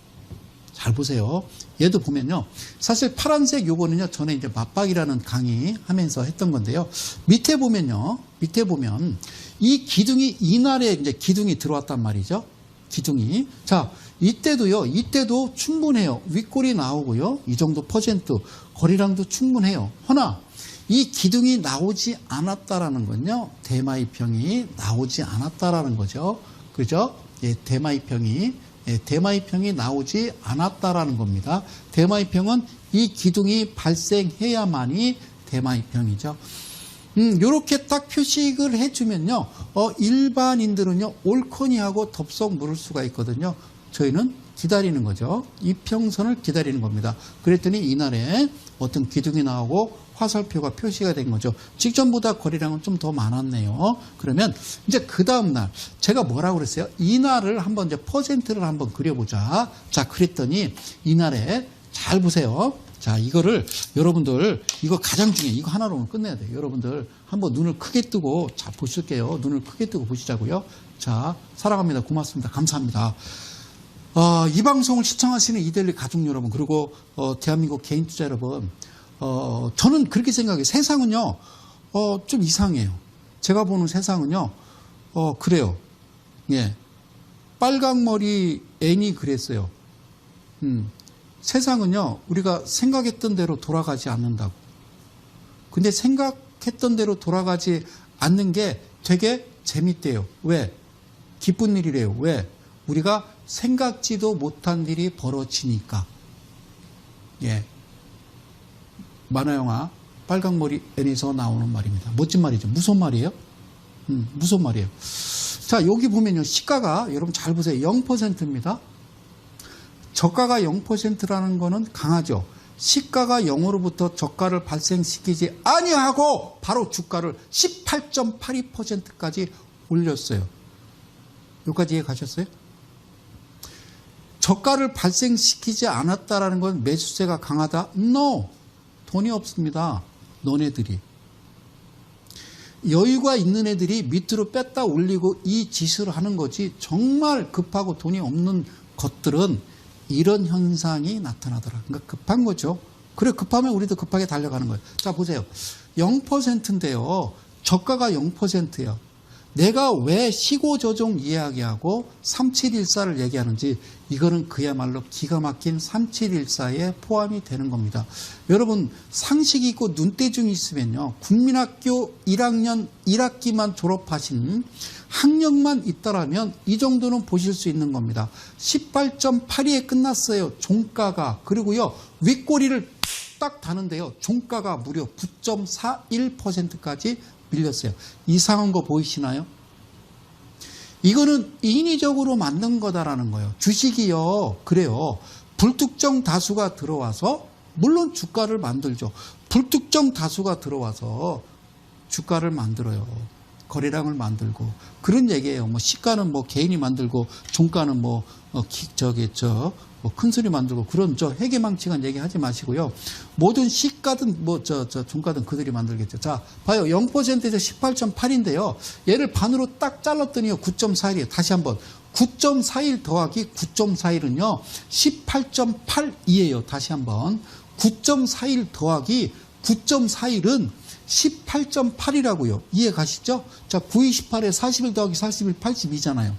[SPEAKER 1] 잘 보세요. 얘도 보면요. 사실 파란색 요거는요. 전에 이제 맞박이라는 강의 하면서 했던 건데요. 밑에 보면요. 밑에 보면 이 기둥이 이날에 이제 기둥이 들어왔단 말이죠. 기둥이. 자, 이때도요. 이때도 충분해요. 윗골이 나오고요. 이 정도 퍼센트 거리랑도 충분해요. 허나 이 기둥이 나오지 않았다라는 건요. 대마이평이 나오지 않았다라는 거죠. 그죠? 예, 대마이평이 나오지 않았다라는 겁니다. 대마이평은 이 기둥이 발생해야만이 대마이평이죠. 요렇게 딱 표식을 해주면요. 일반인들은요. 올커니하고 덥석 물을 수가 있거든요. 저희는 기다리는 거죠. 이평선을 기다리는 겁니다. 그랬더니 이날에 어떤 기둥이 나오고 화살표가 표시가 된 거죠. 직전보다 거리량은 좀 더 많았네요. 그러면 이제 그 다음날 제가 뭐라고 그랬어요? 이날을 한번 이제 퍼센트를 한번 그려보자. 자, 그랬더니 이날에 잘 보세요. 자, 이거를 여러분들 이거 가장 중요해. 이거 하나로는 끝내야 돼요. 여러분들 한번 눈을 크게 뜨고 자 보실게요. 눈을 크게 뜨고 보시자고요. 자, 사랑합니다. 고맙습니다. 감사합니다. 이 방송을 시청하시는 이데일리 가족 여러분, 그리고 대한민국 개인 투자 여러분, 저는 그렇게 생각해요. 세상은요, 좀 이상해요. 제가 보는 세상은요, 그래요. 예. 빨강머리 애니 그랬어요. 세상은요, 우리가 생각했던 대로 돌아가지 않는다고. 근데 생각했던 대로 돌아가지 않는 게 되게 재밌대요. 왜? 기쁜 일이래요. 왜? 우리가 생각지도 못한 일이 벌어지니까. 예. 만화영화 빨강머리 애니에서 나오는 말입니다. 멋진 말이죠. 무슨 말이에요? 무슨 말이에요? 자, 여기 보면요. 시가가 여러분 잘 보세요. 0%입니다. 저가가 0%라는 거는 강하죠. 시가가 0으로부터 저가를 발생시키지 아니하고 바로 주가를 18.82%까지 올렸어요. 여기까지 이해 가셨어요? 저가를 발생시키지 않았다라는 건 매수세가 강하다? No. 돈이 없습니다. 너네들이. 여유가 있는 애들이 밑으로 뺐다 올리고 이 짓을 하는 거지, 정말 급하고 돈이 없는 것들은 이런 현상이 나타나더라. 그러니까 급한 거죠. 그래, 급하면 우리도 급하게 달려가는 거예요. 자, 보세요. 0%인데요. 저가가 0%예요. 내가 왜 시고조종 이야기하고 3714를 얘기하는지, 이거는 그야말로 기가 막힌 3714에 포함이 되는 겁니다. 여러분, 상식 있고 눈대중이 있으면요, 국민학교 1학년 1학기만 졸업하신 학력만 있다라면 이 정도는 보실 수 있는 겁니다. 18.82에 끝났어요. 종가가. 그리고요, 윗꼬리를 딱 다는데요, 종가가 무려 9.41%까지 밀렸어요. 이상한 거 보이시나요? 이거는 인위적으로 만든 거다라는 거예요. 주식이요. 그래요. 불특정 다수가 들어와서, 물론 주가를 만들죠. 불특정 다수가 들어와서 주가를 만들어요. 거래량을 만들고. 그런 얘기예요. 뭐 시가는 뭐 개인이 만들고, 종가는 뭐 큰 소리 만들고, 그런 회계망측한 얘기 하지 마시고요. 모든 시가든 종가든 그들이 만들겠죠. 자, 봐요. 0%에서 18.8인데요. 얘를 반으로 딱 잘랐더니요, 9.41이에요. 다시 한번. 9.41 더하기 9.41은요, 18.82예요. 다시 한번. 9.41 더하기 9.41은 18.8이라고요. 이해 가시죠? 자, 9, 28에 41 더하기 41, 82잖아요.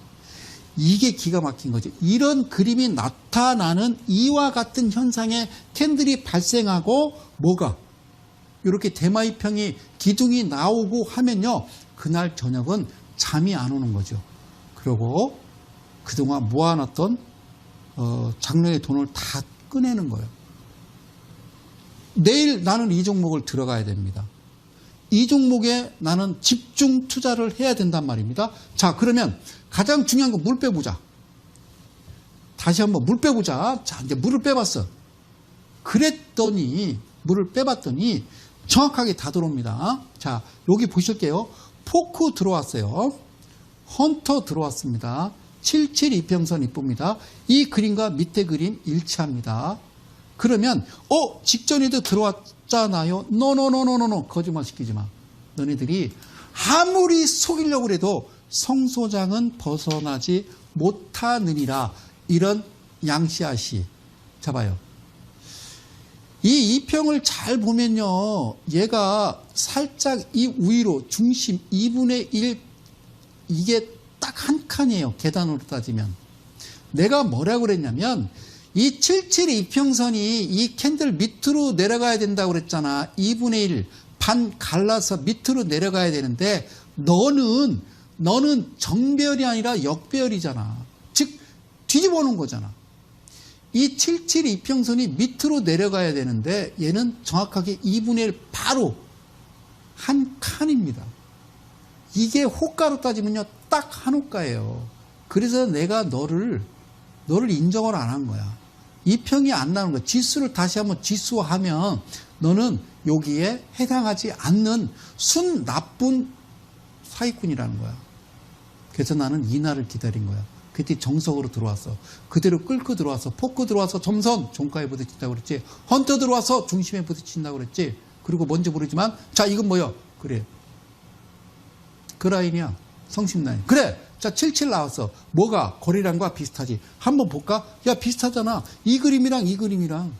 [SPEAKER 1] 이게 기가 막힌 거죠. 이런 그림이 나타나는 이와 같은 현상의 캔들이 발생하고, 뭐가? 이렇게 대마이평이 기둥이 나오고 하면요, 그날 저녁은 잠이 안 오는 거죠. 그리고 그동안 모아놨던 작년의 돈을 다 꺼내는 거예요. 내일 나는 이 종목을 들어가야 됩니다. 이 종목에 나는 집중 투자를 해야 된단 말입니다. 자, 그러면 가장 중요한 거 물 빼보자. 다시 한번 물 빼보자. 자, 이제 물을 빼봤어. 그랬더니, 물을 빼봤더니 정확하게 다 들어옵니다. 자, 여기 보실게요. 포크 들어왔어요. 헌터 들어왔습니다. 77 이평선 이쁩니다. 이 그림과 밑에 그림 일치합니다. 그러면 직전에도 들어왔잖아요. 노노노노노노, 거짓말 시키지 마. 너네들이 아무리 속이려고 해도 성소장은 벗어나지 못하느니라. 이런 양씨아씨, 자, 봐요. 이 이평을 잘 보면요. 얘가 살짝 이 위로 중심 2분의 1 이게 딱 한 칸이에요. 계단으로 따지면. 내가 뭐라고 그랬냐면 이 77 이평선이 이 캔들 밑으로 내려가야 된다고 그랬잖아. 2분의 1 반 갈라서 밑으로 내려가야 되는데 너는 정배열이 아니라 역배열이잖아. 즉 뒤집어 놓은 거잖아. 이 77 이평선이 밑으로 내려가야 되는데 얘는 정확하게 2분의 1 바로 한 칸입니다. 이게 호가로 따지면요 딱 한 호가예요. 그래서 내가 너를 인정을 안 한 거야. 이평이 안 나오는 거야. 지수를 다시 한번 지수화하면 너는 여기에 해당하지 않는 순 나쁜 사기꾼이라는 거야. 그래서 나는 이날을 기다린 거야. 그때 정석으로 들어왔어. 그대로 끌고 들어와서 포크 들어와서 점선 종가에 부딪힌다고 그랬지. 헌터 들어와서 중심에 부딪힌다고 그랬지. 그리고 뭔지 모르지만 자 이건 뭐야? 그래. 그 라인이야. 성심 라인. 그래. 자 77 나왔어. 뭐가 거래량과 비슷하지. 한번 볼까? 야 비슷하잖아. 이 그림이랑 이 그림이랑.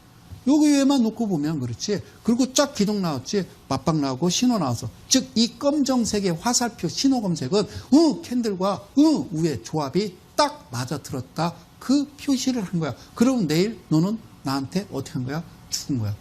[SPEAKER 1] 여기 위에만 놓고 보면 그렇지. 그리고 쫙 기둥 나왔지. 맞박 나오고 신호 나왔어. 즉 이 검정색의 화살표 신호 검색은 캔들과 위에 조합이 딱 맞아 들었다. 그 표시를 한 거야. 그럼 내일 너는 나한테 어떻게 한 거야? 죽은 거야.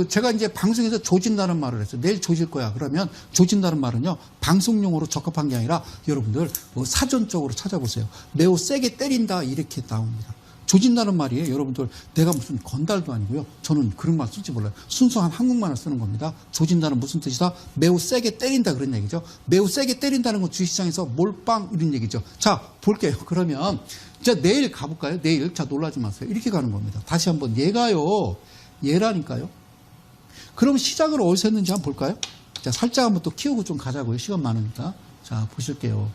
[SPEAKER 1] 제가 이제 방송에서 조진다는 말을 했어요. 내일 조질 거야. 그러면 조진다는 말은요, 방송용으로 적합한 게 아니라 여러분들 뭐 사전적으로 찾아보세요. 매우 세게 때린다. 이렇게 나옵니다. 조진다는 말이에요. 여러분들 내가 무슨 건달도 아니고요. 저는 그런 말 쓸지 몰라요. 순수한 한국말을 쓰는 겁니다. 조진다는 무슨 뜻이다? 매우 세게 때린다 그런 얘기죠. 매우 세게 때린다는 건 주식시장에서 몰빵 이런 얘기죠. 자 볼게요. 그러면 자 내일 가볼까요? 내일 자 놀라지 마세요. 이렇게 가는 겁니다. 다시 한번 얘가요. 얘라니까요. 그럼 시작을 어디서 했는지 한번 볼까요? 자 살짝 한번 또 키우고 좀 가자고요. 시간 많으니까. 자 보실게요.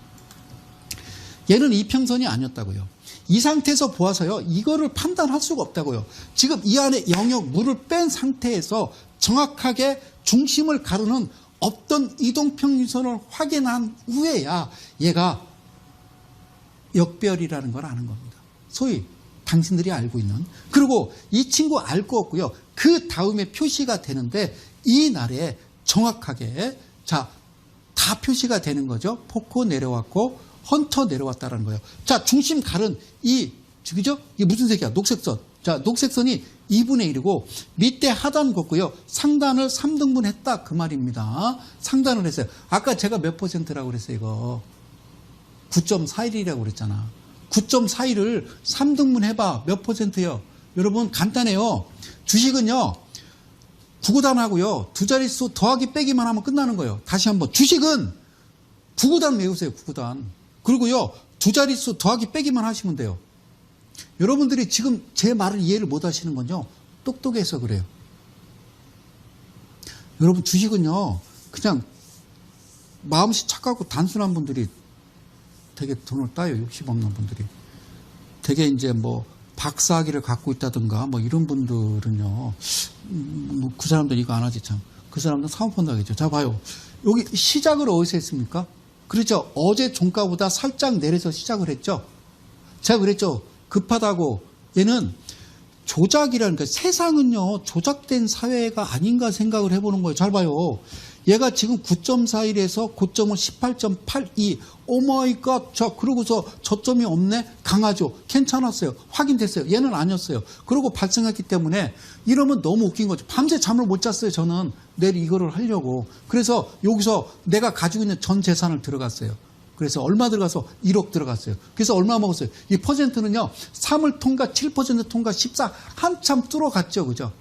[SPEAKER 1] 얘는 이평선이 아니었다고요. 이 상태에서 보아서요. 이거를 판단할 수가 없다고요. 지금 이 안에 영역 물을 뺀 상태에서 정확하게 중심을 가르는 어떤 이동평균선을 확인한 후에야 얘가 역배열이라는 걸 아는 겁니다. 소위 당신들이 알고 있는. 그리고 이 친구 알 거 없고요. 그 다음에 표시가 되는데 이 날에 정확하게 자, 다 표시가 되는 거죠. 포코 내려왔고 헌터 내려왔다는 거예요. 자, 중심 가른 그죠? 이게 무슨 색이야? 녹색선. 자, 녹색선이 2분의 1이고 밑에 하단 걷고요. 상단을 3등분 했다. 그 말입니다. 상단을 했어요. 아까 제가 몇 %라고 그랬어요, 이거. 9.41이라고 그랬잖아. 9.41을 3등분 해봐. 몇 %예요? 여러분, 간단해요. 주식은요, 9구단하고요. 두 자릿수 더하기 빼기만 하면 끝나는 거예요. 다시 한번. 주식은 9구단 외우세요, 9구단. 그리고요, 두 자릿수 더하기 빼기만 하시면 돼요. 여러분들이 지금 제 말을 이해를 못 하시는 건요, 똑똑해서 그래요. 여러분, 주식은요, 그냥 마음씨 착하고 단순한 분들이 되게 돈을 따요, 욕심 없는 분들이. 되게 이제 뭐, 박사학위를 갖고 있다든가, 뭐 이런 분들은요, 뭐 그 사람들 이거 안 하지 참. 그 사람들 사모펀드 하겠죠. 자, 봐요. 여기 시작을 어디서 했습니까? 그렇죠. 어제 종가보다 살짝 내려서 시작을 했죠. 제가 그랬죠. 급하다고. 얘는 조작이라는 거. 세상은요, 조작된 사회가 아닌가 생각을 해보는 거예요. 잘 봐요. 얘가 지금 9.41에서 고점은 18.82. 오마이갓. 자, 그러고서 저점이 없네? 강하죠. 괜찮았어요. 확인됐어요. 얘는 아니었어요. 그러고 발생했기 때문에 이러면 너무 웃긴 거죠. 밤새 잠을 못 잤어요. 저는 내일 이거를 하려고. 그래서 여기서 내가 가지고 있는 전 재산을 들어갔어요. 그래서 얼마 들어가서 1억 들어갔어요. 그래서 얼마 먹었어요? 이 퍼센트는요, 3을 통과 7% 통과 14 한참 뚫어갔죠. 그죠?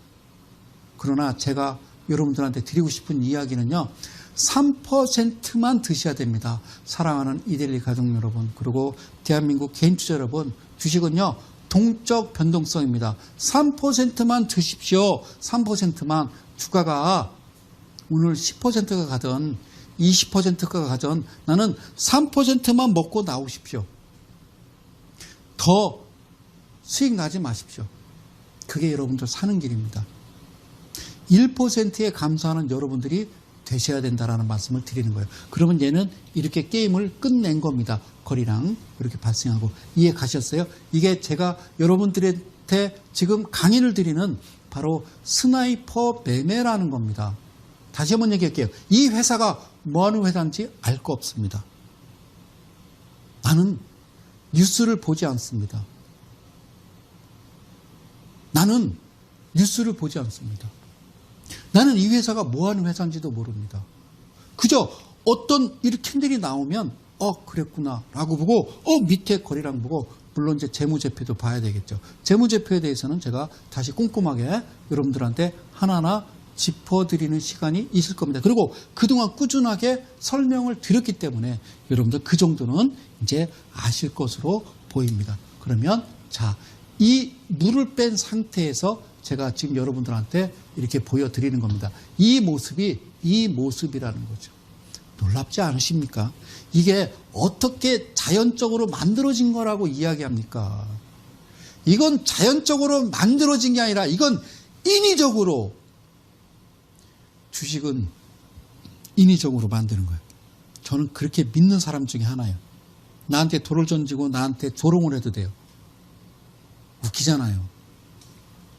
[SPEAKER 1] 그러나 제가 여러분들한테 드리고 싶은 이야기는요, 3%만 드셔야 됩니다. 사랑하는 이데일리 가족 여러분, 그리고 대한민국 개인 투자 여러분, 주식은요, 동적 변동성입니다. 3%만 드십시오. 3%만. 주가가 오늘 10%가 가든 20%가 가든 나는 3%만 먹고 나오십시오. 더 수익 나지 마십시오. 그게 여러분들 사는 길입니다. 1%에 감소하는 여러분들이 되셔야 된다라는 말씀을 드리는 거예요. 그러면 얘는 이렇게 게임을 끝낸 겁니다. 거리랑 이렇게 발생하고. 이해 가셨어요? 이게 제가 여러분들한테 지금 강의를 드리는 바로 스나이퍼 매매라는 겁니다. 다시 한번 얘기할게요. 이 회사가 뭐하는 회사인지 알 거 없습니다. 나는 뉴스를 보지 않습니다. 나는 뉴스를 보지 않습니다. 나는 이 회사가 뭐하는 회사인지도 모릅니다. 그저 어떤 이 캔들이 나오면 그랬구나 라고 보고 밑에 거리랑 보고, 물론 이제 재무제표도 봐야 되겠죠. 재무제표에 대해서는 제가 다시 꼼꼼하게 여러분들한테 하나하나 짚어드리는 시간이 있을 겁니다. 그리고 그동안 꾸준하게 설명을 드렸기 때문에 여러분들 그 정도는 이제 아실 것으로 보입니다. 그러면 자, 이 물을 뺀 상태에서 제가 지금 여러분들한테 이렇게 보여드리는 겁니다. 이 모습이라는 거죠. 놀랍지 않으십니까? 이게 어떻게 자연적으로 만들어진 거라고 이야기합니까? 이건 자연적으로 만들어진 게 아니라 이건 인위적으로, 주식은 인위적으로 만드는 거예요. 저는 그렇게 믿는 사람 중에 하나예요. 나한테 돌을 던지고 나한테 조롱을 해도 돼요. 웃기잖아요.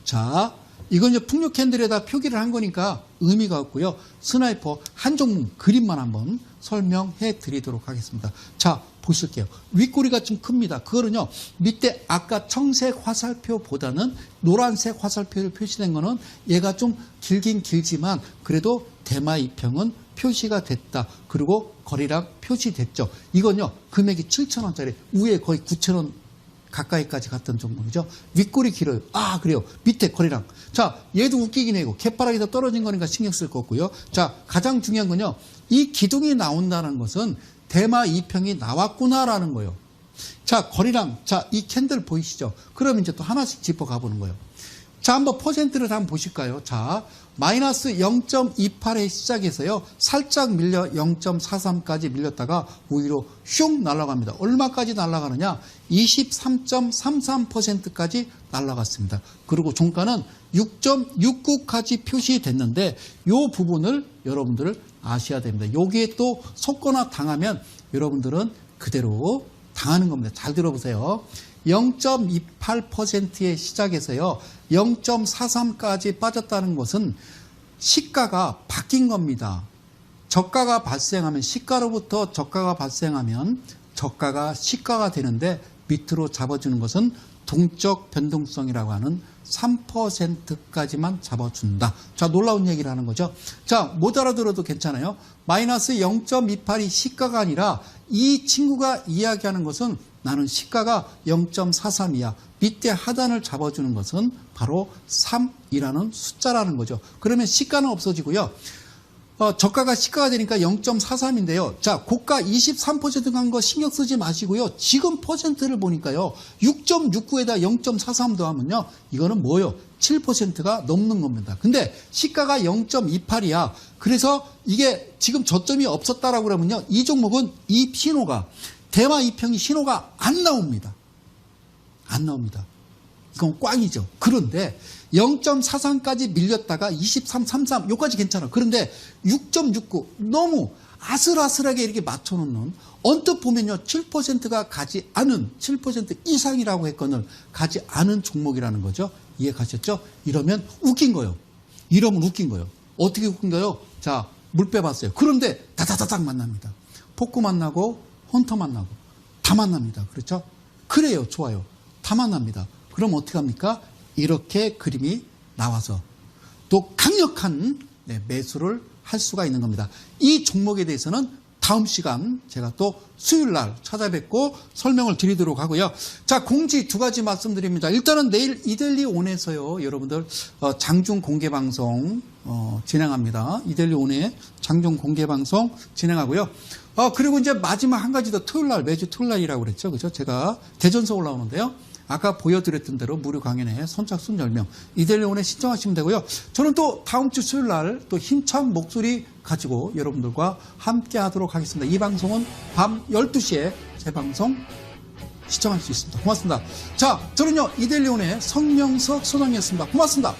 [SPEAKER 1] 자, 이건 이제 풍력 캔들에다 표기를 한 거니까 의미가 없고요. 스나이퍼 한 종목 그림만 한번 설명해 드리도록 하겠습니다. 자, 보실게요. 윗꼬리가 좀 큽니다. 그거는요, 밑에 아까 청색 화살표보다는 노란색 화살표를 표시된 거는 얘가 좀 길긴 길지만 그래도 대마 2평은 표시가 됐다. 그리고 거리랑 표시됐죠. 이건요, 금액이 7,000원짜리, 위에 거의 9,000원 가까이까지 갔던 종목이죠. 윗골이 길어요. 그래요. 밑에 거리랑. 자, 얘도 웃기긴 해요. 개파락에서 떨어진 거니까 신경 쓸 거 없고요. 자, 가장 중요한 건요, 이 기둥이 나온다는 것은 대마 2평이 나왔구나라는 거예요. 자, 거리랑, 자, 이 캔들 보이시죠? 그럼 이제 또 하나씩 짚어 가보는 거예요. 자, 한번 퍼센트를 한번 보실까요? 자, 마이너스 0.28에 시작해서요, 살짝 밀려 0.43까지 밀렸다가 위로 슝 날아갑니다. 얼마까지 날아가느냐? 23.33%까지 날아갔습니다. 그리고 종가는 6.69까지 표시됐는데, 이 부분을 여러분들 아셔야 됩니다. 여기에 또 속거나 당하면 여러분들은 그대로 당하는 겁니다. 잘 들어보세요. 0.28%에 시작해서요, 0.43까지 빠졌다는 것은 시가가 바뀐 겁니다. 저가가 발생하면, 시가로부터 저가가 발생하면 저가가 시가가 되는데, 밑으로 잡아주는 것은 동적 변동성이라고 하는 3%까지만 잡아준다. 자, 놀라운 얘기를 하는 거죠. 자, 못 알아들어도 괜찮아요. 마이너스 0.28이 시가가 아니라 이 친구가 이야기하는 것은 나는 시가가 0.43이야. 밑에 하단을 잡아주는 것은 바로 3이라는 숫자라는 거죠. 그러면 시가는 없어지고요. 저가가 시가가 되니까 0.43인데요. 자, 고가 23% 간 거 신경 쓰지 마시고요. 지금 퍼센트를 보니까요, 6.69에다 0.43 더하면요, 이거는 뭐예요? 7%가 넘는 겁니다. 근데 시가가 0.28이야. 그래서 이게 지금 저점이 없었다라고 그러면요, 이 종목은 이 신호가, 대마 2평이 신호가 안 나옵니다. 안 나옵니다. 이건 꽝이죠. 그런데 0.43까지 밀렸다가 23.33 요까지 괜찮아. 그런데 6.69 너무 아슬아슬하게 이렇게 맞춰놓는, 언뜻 보면요 7%가 가지 않은, 7% 이상이라고 했거늘 가지 않은 종목이라는 거죠. 이해 가셨죠? 이러면 웃긴 거예요. 이러면 웃긴 거예요. 어떻게 웃긴 거예요? 자, 물 빼봤어요. 그런데 다다다닥 만납니다. 폭구 만나고 헌터 만나고 다 만납니다. 그렇죠? 그래요. 좋아요. 다 만납니다. 그럼 어떻게 합니까? 이렇게 그림이 나와서 또 강력한 매수를 할 수가 있는 겁니다. 이 종목에 대해서는 다음 시간 제가 또 수요일 날 찾아뵙고 설명을 드리도록 하고요. 자, 공지 두 가지 말씀드립니다. 일단은 내일 이델리온에서요, 여러분들 장중 공개 방송 진행합니다. 이델리온에 장중 공개 방송 진행하고요. 그리고 이제 마지막 한 가지 더, 토요일 날, 매주 토요일 날이라고 그랬죠. 그죠? 제가 대전서 올라오는데요. 아까 보여드렸던 대로 무료 강연에 선착순 10명, 이델리온에 신청하시면 되고요. 저는 또 다음 주 수요일 날 또 힘찬 목소리 가지고 여러분들과 함께 하도록 하겠습니다. 이 방송은 밤 12시에 재방송 시청할 수 있습니다. 고맙습니다. 자, 저는요, 이델리온의 성명석 소장이었습니다. 고맙습니다.